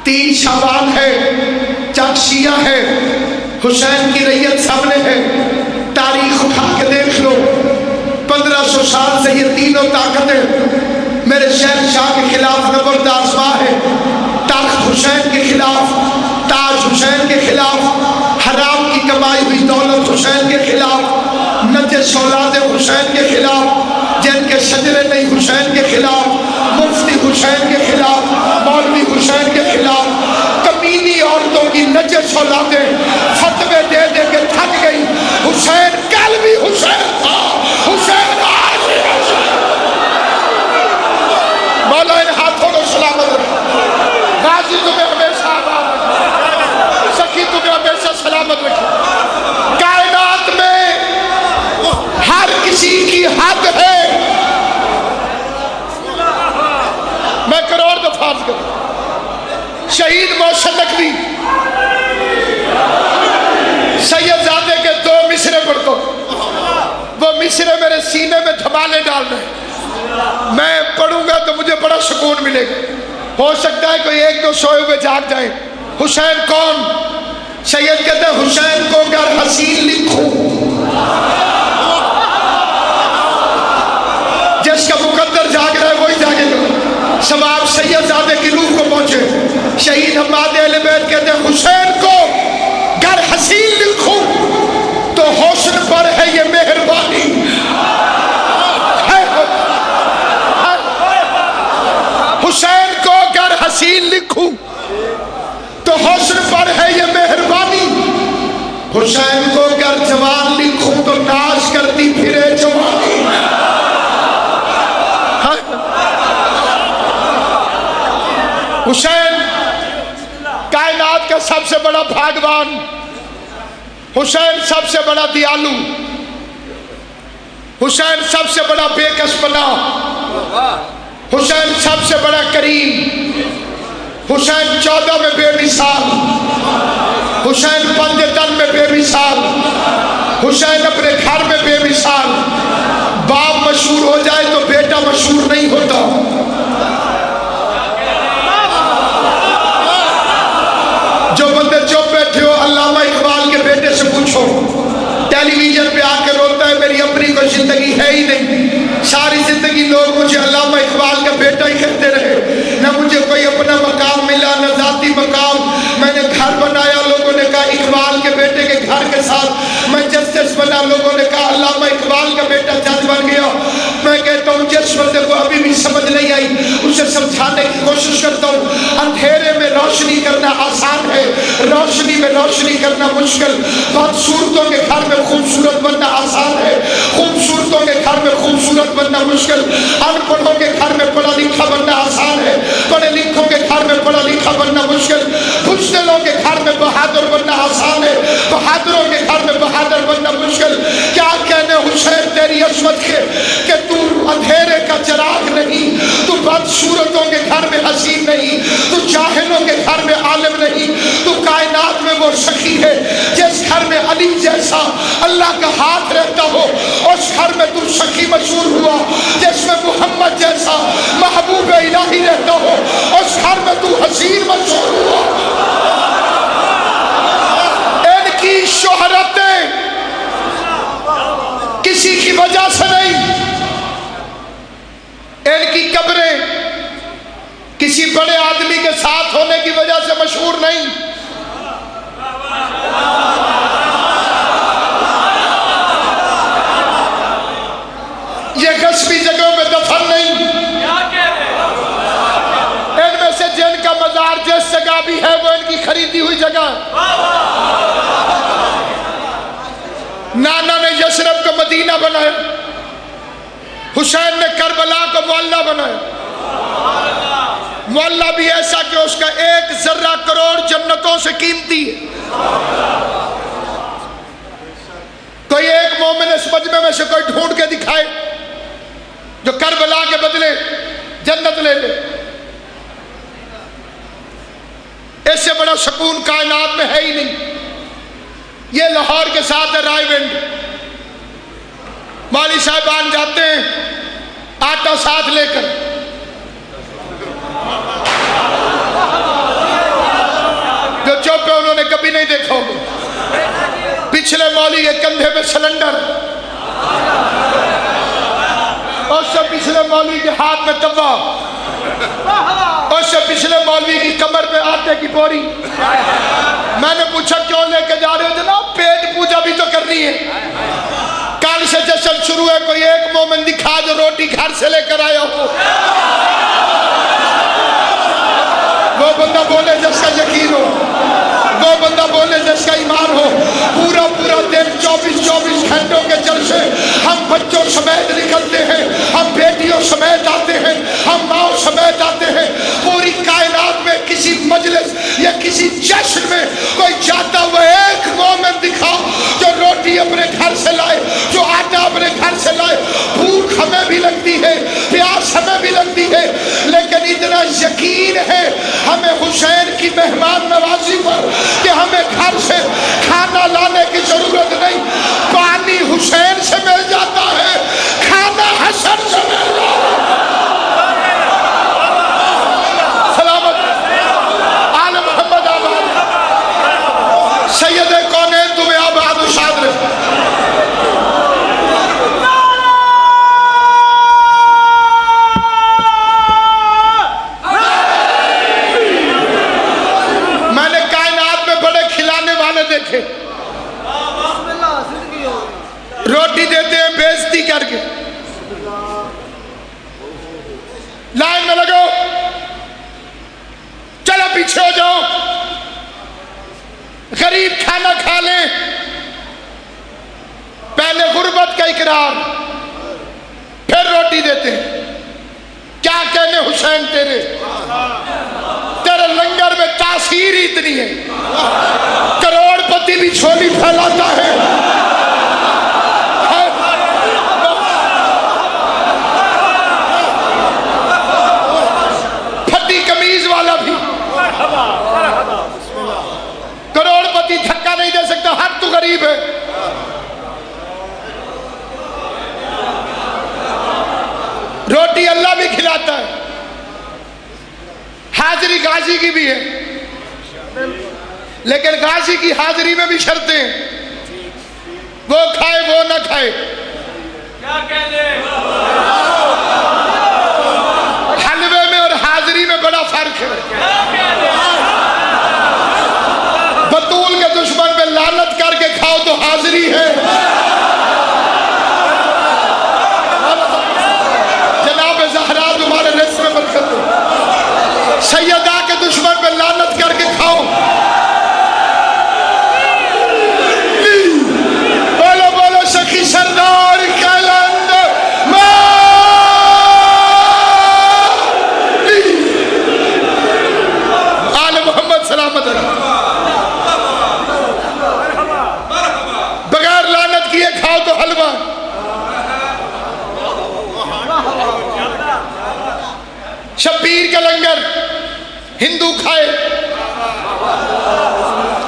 3 شعبان ہے، چاک شیعہ ہے، حسین کی ریت سامنے ہے، تاریخ اٹھا کے دیکھ لو، 1500 سال سے یہ تینوں طاقتیں میرے شہنشاہ کے خلاف نبرد آزما ہے، تخت حسین کے خلاف، تاج حسین کے خلاف، حرام کی کمائی ہوئی دولت حسین کے خلاف، نجس اولاد حسین کے خلاف، جن کے شجرے نہیں حسین کے خلاف، مفتی حسین کے خلاف، مولوی حسین کے خلاف، کمینی عورتوں کی نجس اولادیں فتوے دے دے کے تھک گئی، حسین کل بھی حسین تھا، حسین آج بھی حسین۔ مولا ان ہاتھوں کو سلامت رکھے، غازی تمہیں ہمیشہ آباد رکھے، سخی تمہیں ہمیشہ سلامت رکھے۔ کائنات میں ہر کسی کی حد ہے، میں کروڑ دفعہ عرض کروں، شہید محسن نقوی سید زادے کے 2 مصرے پڑھتا ہوں، وہ مصرے میرے سینے میں دھمالے ڈال رہے ہیں، میں پڑھوں گا تو مجھے بڑا سکون ملے گا، ہو سکتا ہے کوئی 1-2 سوئے ہوئے جاگ جائیں۔ حسین کون؟ سید کہتے ہیں حسین کو گر حسین لکھوں، جس کا مقدر جاگ رہا ہے وہی جاگے گا، ثواب سید زادے کی روح کو پہنچے۔ شہید حماد اہل بیت کہتے ہیں حسین کو گر حسین لکھوں تو حسن پر ہے یہ مہربانی، حسین کو گر حسین لکھوں تو حسن پر ہے یہ مہربانی، حسین کو گر جوان لکھوں تو ناز کرتی پھرے جوانی۔ حسین کائنات کا سب سے بڑا بھاگوان، حسین سب سے بڑا دیالو، حسین سب سے بڑا بے کس پناہ، حسین سب سے بڑا کریم، حسین 14 میں بے مثال، حسین پنج تن میں بے مثال، حسین اپنے گھر میں بے مثال، باپ مشہور ہو جائے تو بیٹا مشہور نہیں ہوتا، جو بندے چپ بیٹھے ہو علامہ اقبال کے بیٹے سے پوچھو، ٹیلی ویژن پہ آ کے روتا ہے میری اپنی کوئی زندگی ہے ہی نہیں، ساری زندگی لوگ مجھے علامہ اقبال کا بیٹا ہی کہتے رہے، نہ مجھے کوئی اپنا مقام ملا نہ ذاتی مقام، میں نے گھر بنایا، لوگوں نے کہا اقبال کے بیٹے کے گھر کے ساتھ میں جسٹس بنا، لوگوں نے کہا علامہ اقبال کا بیٹا جج بن گیا، میں کہتا ہوں جس بندے کو ابھی بھی سمجھ نہیں آئی اسے سمجھانے کی کوشش کرتا ہوں، اندھیرے میں روشنی کرنا آسان ہے، روشنی میں روشنی کرنا مشکل، بدصورتوں کے گھر میں خوبصورت بننا آسان ہے، خوبصورتوں کے گھر میں خوبصورت بننا مشکل، ان پڑھوں کے گھر میں پڑھا لکھا بننا آسان ہے، پڑھے لکھوں کے گھر میں پڑھا لکھا بننا مشکل، بزدلوں کے گھر میں بہادر بننا آسان ہے، بہادروں کے گھر میں بہادر بننا مشکل۔ کیا کہنے حسین تیری عصمت کے کہ تو اندھیرے کا چراغ نہیں، تو بدصورتوں کے گھر میں حسین نہیں، تو جاہلوں کے گھر میں عالم نہیں، تو کائنات میں وہ سخی ہے جس گھر میں علی جیسا اللہ کا ہاتھ رہتا ہو، اس گھر میں تو سخی مشہور ہوا، جس میں محمد جیسا محبوب الہی رہتا ہو، اس گھر میں تو حسین مشہور ہوا۔ ان کی شہرتیں کسی کی وجہ سے نہیں، ان کی قبریں کسی بڑے آدمی کے ساتھ ہونے کی وجہ سے مشہور نہیں، یہ غصبی جگہوں میں دفن نہیں، ان میں سے جن کا مزار جس جگہ بھی ہے وہ ان کی خریدی ہوئی جگہ ہے۔ نانا نے یثرب کو مدینہ بنایا، حسین نے کربلا کو معلّہ بنایا، معلّہ بھی ایسا کہ اس کا 1 ذرہ کروڑ جنتوں سے قیمتی ہے۔ کوئی ایک مومن اس مجمع میں سے کوئی ڈھونڈ کے دکھائے جو کربلا کے بدلے جنت لے لے، اس سے بڑا سکون کائنات میں ہے ہی نہیں۔ یہ لاہور کے ساتھ ہے رائے ونڈ، مالی صاحبان جاتے ہیں آٹا ساتھ لے کر، میں سلنڈر، اس سے پچھلے مولوی کے ہاتھ میں توا، اس سے پچھلے مولوی کی کمر پہ آٹے کی بوری۔ میں نے پوچھا کیوں لے کے جا رہے ہو؟ جناب پیٹ پوجا بھی تو کرنی ہے، کل سے جشن شروع ہے، کوئی ایک مومن دکھا جو روٹی گھر سے لے کر آیا ہو۔ وہ بندہ بولے جس کا یقین ہو، وہ بندہ بولے جس کا ایمان ہو۔ پورا دن 24 گھنٹوں کے جلسے ہم بچوں سمیت نکلتے ہیں، ہم بیٹیوں سمیت آتے ہیں، ہم ماؤں سمیت آتے ہیں۔ پوری کائنات میں کسی مجلس یا کسی جشن میں کوئی جاتا ہوا ایک مومن دکھا جو روٹی اپنے گھر سے لائے، جو آٹا اپنے گھر سے لائے۔ بھوک ہمیں بھی لگتی ہے، پیاس ہمیں بھی لگتی ہے، لیکن اتنا یقین ہے ہمیں حسین کی مہمان نوازی پر کہ ہمیں گھر سے کھانا لانے کی ضرورت نہیں، پانی حسین سے مل جاتا ہے، کھانا حسن سے مل جاتا ہے۔ سلامت آل محمد آباد، سید کونین تمہیں آباد و شاد رکھے۔ میں نے کائنات میں بڑے کھلانے والے دیکھے، روٹی دیتے ہیں بےعزتی کر کے، لائن میں لگو، چلو پیچھے ہو جاؤ، غریب کھانا کھا لیں، پہلے غربت کا اقرار، پھر روٹی دیتے ہیں۔ کیا کہنے حسین تیرے لنگر میں تاثیر ہی اتنی ہے، کروڑ پتی بھی چھولی پھیلاتا ہے، پھٹی کمیز والا بھی، کروڑ پتی دھکا نہیں دے سکتا، ہر تو غریب ہے۔ روٹی اللہ بھی کھلاتا ہے، حاضری غازی کی بھی ہے، لیکن غازی کی حاضری میں بھی شرطیں ہیں، وہ کھائے وہ نہ کھائے۔ حلوے میں اور حاضری میں بڑا فرق ہے۔ بطول کے دشمن پہ لعنت کر کے کھاؤ تو حاضری ہے، جناب زہرا تمہارے رزق میں برکت ہو۔ سیدہ کے دشمن پہ لعنت کر کے کھاؤ، بولو بولو سخی سردار کلند آل محمد سلامت بغیر لعنت کیے کھاؤ تو حلوہ۔ شبیر کا لنگر ہندو کھائے،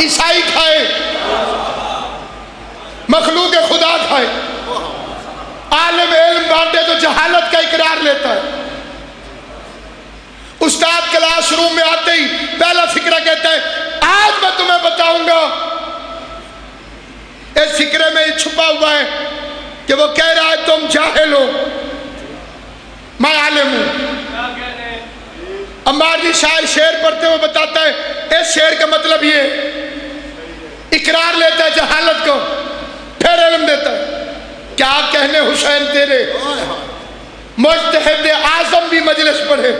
عیسائی کھائے، مخلوق خدا کھائے، عالم علم بانٹے تو جہالت کا اقرار لیتا ہے۔ استاد کلاس روم میں آتے ہی پہلا فکرہ کہتا ہے آج میں تمہیں بتاؤں گا۔ اس فکرے میں چھپا ہوا ہے کہ وہ کہہ رہا ہے تم جاہل ہو، میں عالم ہوں۔ عمار جی شاعر شعر پڑھتے ہوئے بتاتا ہے اس شعر کا مطلب یہ، اقرار لیتا ہے جہالت کو، پھر علم دیتا ہے۔ کیا کہنے حسین تیرے، مجتہد اعظم بھی مجلس پڑھے،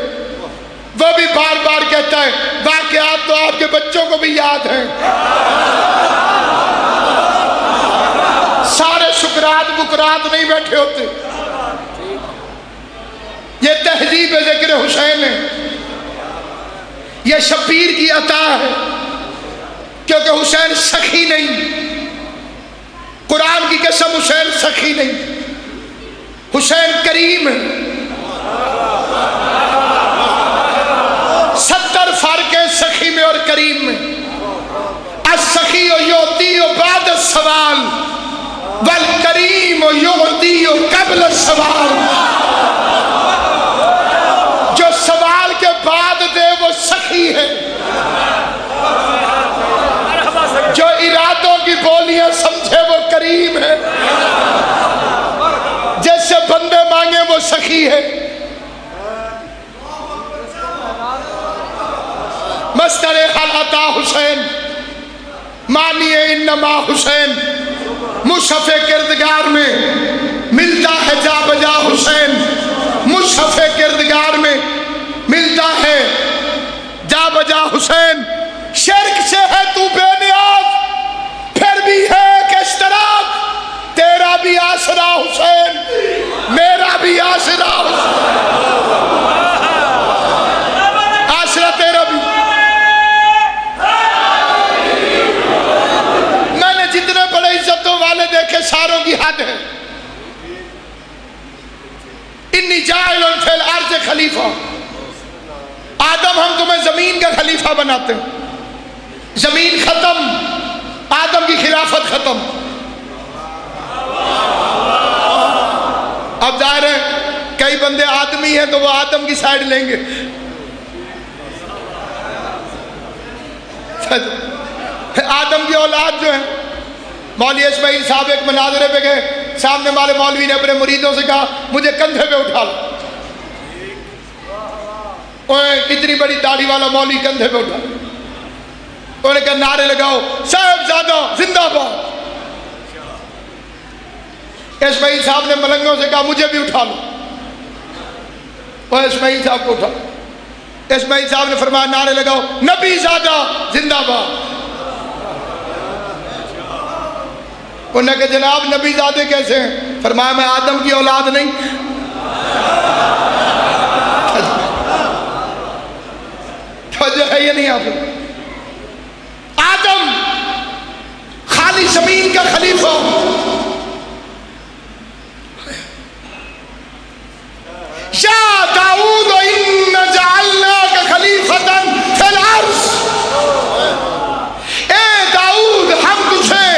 وہ بھی بار بار کہتا ہے واقعات تو آپ کے بچوں کو بھی یاد ہیں، سارے شکرات بکرات نہیں بیٹھے ہوتے۔ یہ تہذیب ذکر حسین ہے، یہ شبیر کی عطا ہے، کیونکہ حسین سخی نہیں، قرآن کی قسم حسین سخی نہیں، حسین کریم ہے۔ 70 فرق ہے سخی میں اور کریم میں۔ السخی یعطی بعد السوال والکریم یعطی قبل السوال۔ جو سوال کے بعد دے وہ سخی ہے، جو ارادوں کی بولیاں سمجھے وہ کریم ہے۔ کی ہے. مستر خلعتا حسین مانی انما حسین، مصحف کردگار میں ملتا ہے جا بجا حسین، مصحف کردگار میں ملتا ہے جا بجا حسین. شرک سے ہے تو بے نیاز، پھر بھی ہے ایک اشتراک، تیرا بھی آسرا حسین میرا بھی آسرا حسین، آسرا تیرا بھی. میں نے جتنے بڑے عزتوں والے دیکھے ساروں کی حد ہے. انی جاعل فی الارض خلیفہ، آدم ہم تمہیں زمین کا خلیفہ بناتے ہیں. زمین ختم، آدم کی خلافت ختم. اب ظاہر ہے کئی بندے آدمی ہیں تو وہ آدم کی سائیڈ لیں گے. آدم کی اولاد جو ہے، مولوی اسماعیل صاحب ایک مناظرے پہ گئے، سامنے والے مولوی نے اپنے مریدوں سے کہا مجھے کندھے پہ اٹھا لو. اتنی بڑی داڑھی والا مولوی کندھے پہ اٹھا، انہوں نے کہا نعرے لگاؤ صاحبزادہ زندہ باد. اسماعیل صاحب نے ملنگوں سے کہا مجھے بھی اٹھا لو، اور اسماعیل صاحب کو اٹھا. اسماعیل صاحب نے فرمایا نعرے لگاؤ نبی زادہ زندہ باد. انہوں نے کہا جناب نبی زادے کیسے ہیں؟ فرمایا میں آدم کی اولاد نہیں. جو ہے یہ نہیں آپ آدم خالی زمین کا خلیفہ، یا داؤد ان جعلناک خلیفۃ فی الارض، اے داؤد ہم تجھے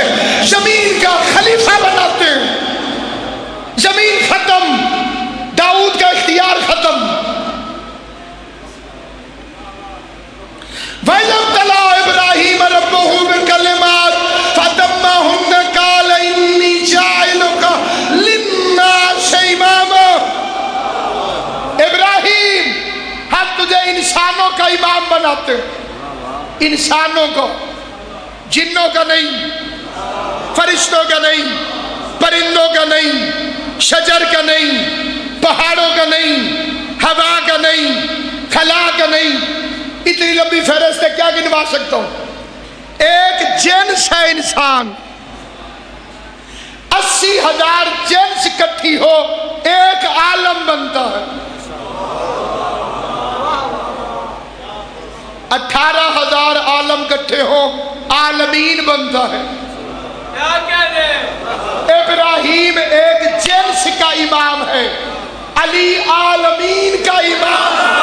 زمین کا خلیفہ بناتے ہیں. زمین ختم، داؤد کا اختیار ختم. وَإِذْ ابْتَلَىٰ إِبْرَاهِيمَ رَبُّهُ بِكَلِمَاتٍ فَأَتَمَّهُنَّ قَالَ إِنِّي جَاعِلُكَ لِلنَّاسِ إِمَامًا. ابراہیم ہم تجھے انسانوں کا امام بناتے ہیں. انسانوں کو، جنوں کا نہیں، فرشتوں کا نہیں، پرندوں کا نہیں، شجر کا نہیں، پہاڑوں کا نہیں، ہوا کا نہیں، خلا کا نہیں. اتنی لمبی فہرست ہے کیا گنوا سکتا ہوں. ایک جنس ہے انسان، 80,000 جنس اکٹھی ہو ایک عالم بنتا ہے. 18,000 عالم اکٹھے ہو عالمین بنتا ہے. ابراہیم ایک جنس کا امام ہے، علی عالمین کا امام ہے.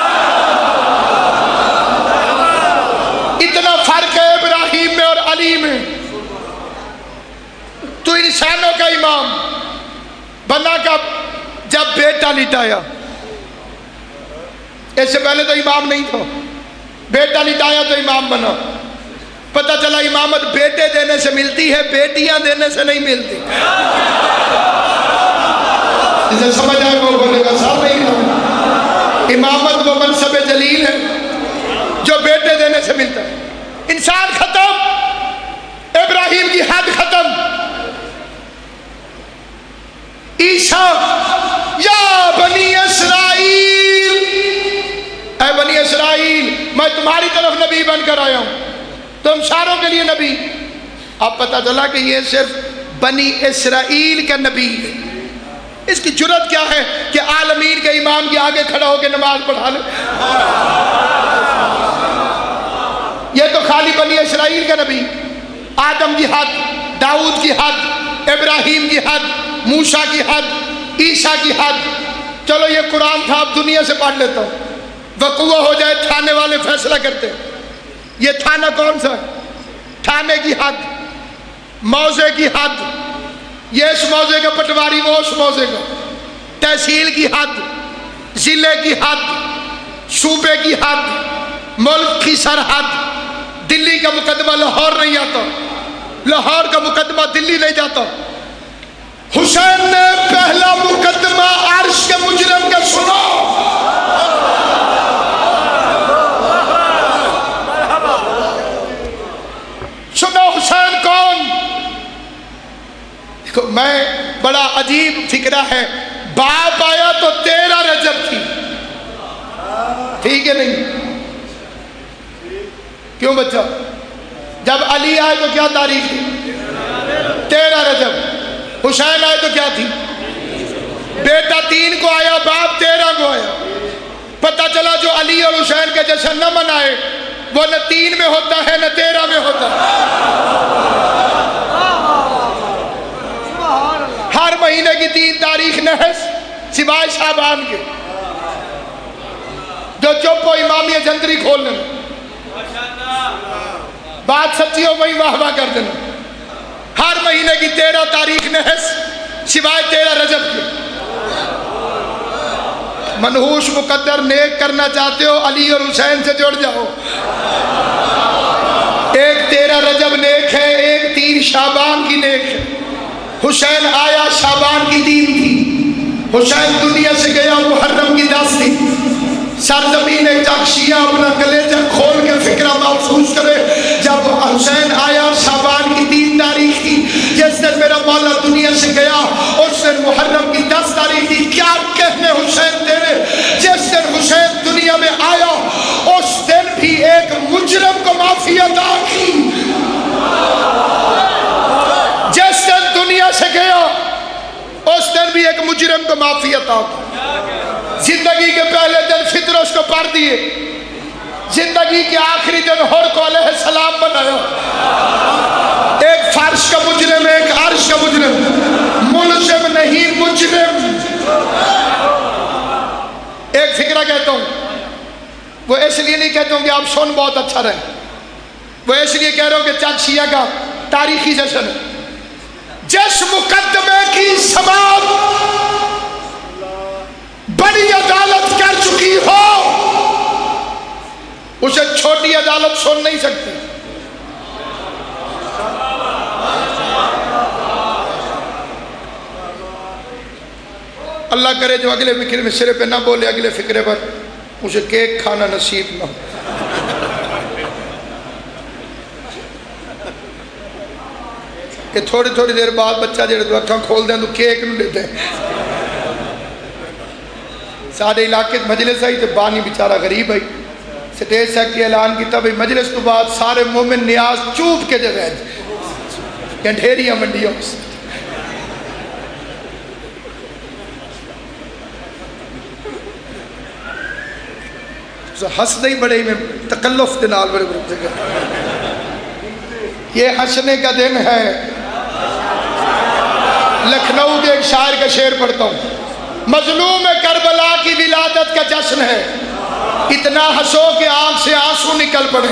اتنا فرق ہے ابراہیم میں اور علی میں. تو انسانوں کا امام بنا کب؟ جب بیٹا لٹایا. اس سے پہلے تو امام نہیں تھا، بیٹا لٹایا تو امام بنا. پتہ چلا امامت بیٹے دینے سے ملتی ہے، بیٹیاں دینے سے نہیں ملتی. جسے سمجھ آئے وہ بولے گا صاحب نہیں. امامت وہ منصب جلیل ہے جو بیٹے دینے سے ملتا ہے. انسان ختم، ابراہیم کی حد ختم. عیسیٰ یا بنی اسرائیل، اے بنی اسرائیل میں تمہاری طرف نبی بن کر آیا ہوں، تم ساروں کے لیے نبی. اب پتہ چلا کہ یہ صرف بنی اسرائیل کا نبی ہے. اس کی جرت کیا ہے کہ عالمین کے امام کے آگے کھڑا ہو کے نماز پڑھا لے. یہ تو خالی بنی اسرائیل کا نبی. آدم کی حد، داؤد کی حد، ابراہیم کی حد، موسیٰ کی حد، عیسیٰ کی حد. چلو یہ قرآن تھا، اب دنیا سے پڑھ لیتا ہوں. وقوع ہو جائے تھانے والے فیصلہ کرتے. یہ تھانہ کون سا ہے؟ تھانے کی حد، موضع کی حد، یہ اس موضع کا پٹواری وہ اس موضع کا، تحصیل کی حد، ضلع کی حد، صوبے کی حد، ملک کی سرحد. دلی کا مقدمہ لاہور نہیں آتا، لاہور کا مقدمہ دلی نہیں جاتا. حسین نے پہلا مقدمہ عرش کے مجرم کا سنو. سنو حسین کون. دیکھو میں بڑا عجیب فکرہ ہے. باپ آیا تو 13 رجب تھی, ٹھیک ہے نہیں؟ کیوں بچہ؟ جب علی آئے تو کیا تاریخ تھی؟ 13 رجب. حسین آئے تو کیا تھی؟ بیٹا 3 کو آیا, باپ 13 کو آیا. پتہ چلا جو علی اور حسین کے جشن نہ منائے وہ نہ 3 میں ہوتا ہے نہ 13 میں ہوتا ہے. ہر مہینے کی 3 تاریخ نحس سوائے شعبان کے. جو چپ ہو امامیہ جنتری کھولنے میں, بات سچی ہو وہی واہ واہ کر دینا. ہر مہینے کی 13 تاریخ نحس سوائے 13 رجب کے. منحوس مقدر نیک کرنا چاہتے ہو علی اور حسین سے جڑ جاؤ. ایک 13 رجب نیک ہے, ایک 3 شعبان کی نیک ہے. حسین آیا شعبان کی 3 تھی. حسین دنیا سے گیا محرم کی 10 تھی. سرزمین چکشیہ اپنا کلیجہ کھول کے فکرہ محسوس کرے. جب حسین آیا شعبان کی 3 تاریخ تھی. جس دن میرا مولا دنیا سے گیا اس دن محرم کی 10 تاریخ تھی. کیا کہنے حسین تیرے. جس دن حسین دنیا میں آیا اس دن بھی ایک مجرم کو معافی عطا کی. جس دن دنیا سے گیا اس دن بھی ایک مجرم کو معافی عطا کی. زندگی کے پہلے دن فطر اس کو پڑھ دیے, زندگی کے آخری دن حر کو علیہ السلام بنایا. ایک فرش کا مجرم, ایک عرش کا مجرم. ملزم نہیں مجرم. ایک فکرہ کہتا ہوں, وہ اس لیے نہیں کہتا ہوں کہ آپ سن بہت اچھا رہے, وہ اس لیے کہہ رہا ہوں کہ چکشیہ کا تاریخی جشن ہے. جس مقدمے کی سماعت بڑی عدالت کر چکی ہو اسے چھوٹی عدالت سن نہیں سکتی. اللہ کرے جو اگلے فکرے میں سرے پہ نہ بولے, اگلے فکرے پر اسے کیک کھانا نصیب نہ ہو. کہ تھوڑی تھوڑی دیر بعد بچہ جڑے تو اکھاں کھول دیں تو کیک نہ لیتے ہیں. سارے علاقے مجلس آئی تو بانی بیچارہ غریب آئی, سٹیج سیکٹری اعلان کیتا بھئی مجلس تو بعد سارے مومن نیاز چوب کے جگہ ڈھیریاں منڈیوں سے. ہنس نہیں بڑے میں تکلف دنال بڑے بڑے جگہ. یہ ہنسنے کا دن ہے. لکھنؤ کے ایک شاعر کا شعر پڑھتا ہوں. مظلوم کربلا کی ولادت کا جشن ہے, اتنا ہنسو کہ آنکھ سے آنسو نکل پڑے.